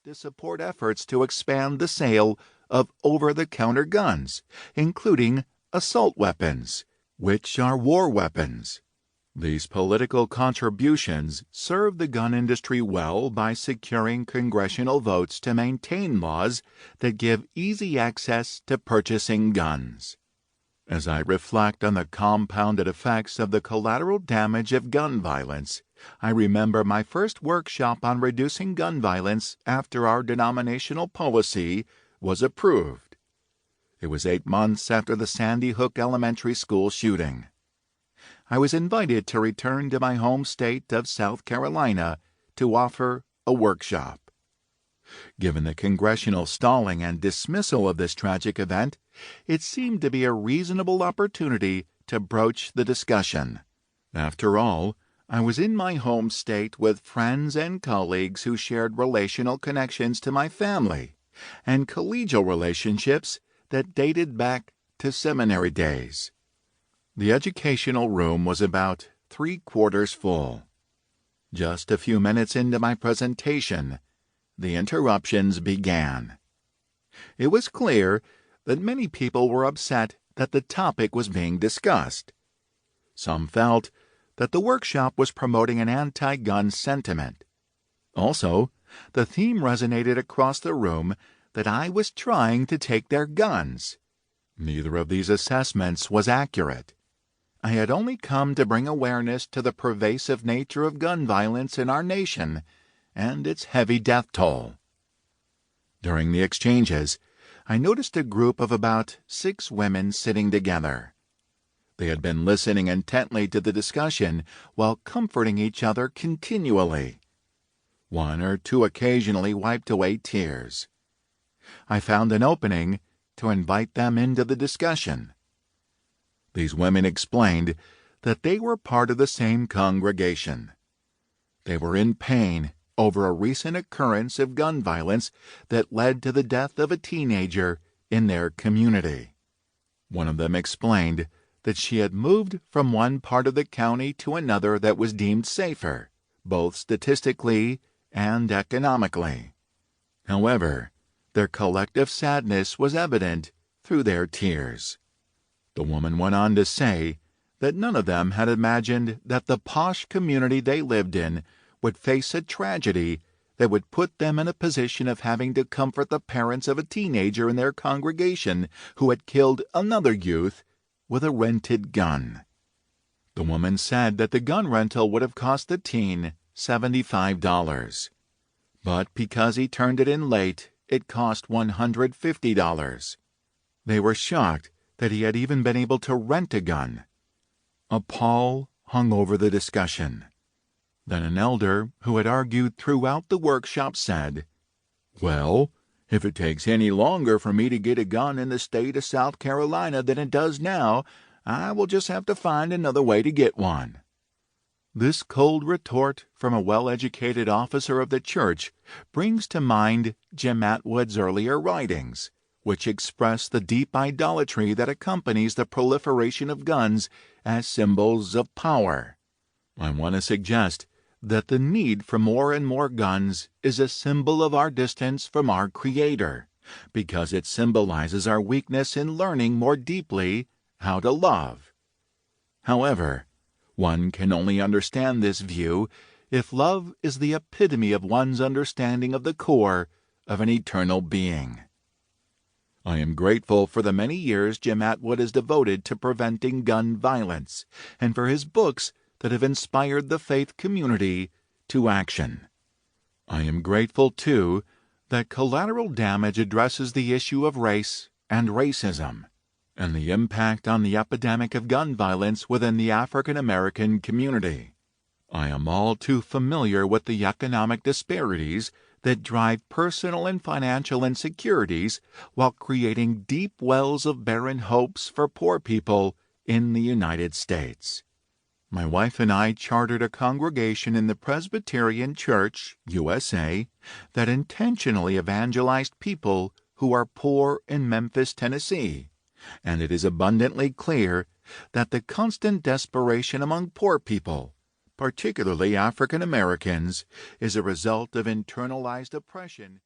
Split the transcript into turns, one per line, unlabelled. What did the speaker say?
to support efforts to expand the sale of over-the-counter guns, including assault weapons, which are war weapons. These political contributions serve the gun industry well by securing congressional votes to maintain laws that give easy access to purchasing guns. As I reflect on the compounded effects of the collateral damage of gun violence, I remember my first workshop on reducing gun violence after our denominational policy was approved. It was 8 months after the Sandy Hook Elementary School shooting. I was invited to return to my home state of South Carolina to offer a workshop. Given the congressional stalling and dismissal of this tragic event, it seemed to be a reasonable opportunity to broach the discussion. After all, I was in my home state with friends and colleagues who shared relational connections to my family and collegial relationships that dated back to seminary days. The educational room was about 3/4 full. Just a few minutes into my presentation, the interruptions began. It was clear that many people were upset that the topic was being discussed. Some felt that the workshop was promoting an anti-gun sentiment. Also, the theme resonated across the room that I was trying to take their guns. Neither of these assessments was accurate. I had only come to bring awareness to the pervasive nature of gun violence in our nation and its heavy death toll. During the exchanges, I noticed a group of about 6 women sitting together. They had been listening intently to the discussion while comforting each other continually. 1 or 2 occasionally wiped away tears. I found an opening to invite them into the discussion. These women explained that they were part of the same congregation. They were in pain over a recent occurrence of gun violence that led to the death of a teenager in their community. One of them explained that she had moved from one part of the county to another that was deemed safer, both statistically and economically. However, their collective sadness was evident through their tears. The woman went on to say that none of them had imagined that the posh community they lived in would face a tragedy that would put them in a position of having to comfort the parents of a teenager in their congregation who had killed another youth with a rented gun. The woman said that the gun rental would have cost the teen $75. But because he turned it in late, it cost $150. They were shocked that he had even been able to rent a gun. A pall hung over the discussion. Then an elder who had argued throughout the workshop said, "Well, if it takes any longer for me to get a gun in the state of South Carolina than it does now, I will just have to find another way to get one." This cold retort from a well-educated officer of the church brings to mind Jim Atwood's earlier writings, which express the deep idolatry that accompanies the proliferation of guns as symbols of power. I want to suggest that the need for more and more guns is a symbol of our distance from our Creator, because it symbolizes our weakness in learning more deeply how to love. However, one can only understand this view if love is the epitome of one's understanding of the core of an eternal being. I am grateful for the many years Jim Atwood has devoted to preventing gun violence, and for his books that have inspired the faith community to action. I am grateful, too, that Collateral Damage addresses the issue of race and racism, and the impact on the epidemic of gun violence within the African American community. I am all too familiar with the economic disparities that drive personal and financial insecurities while creating deep wells of barren hopes for poor people in the United States. My wife and I chartered a congregation in the Presbyterian Church, USA, that intentionally evangelized people who are poor in Memphis, Tennessee, and it is abundantly clear that the constant desperation among poor people, particularly African Americans, is a result of internalized oppression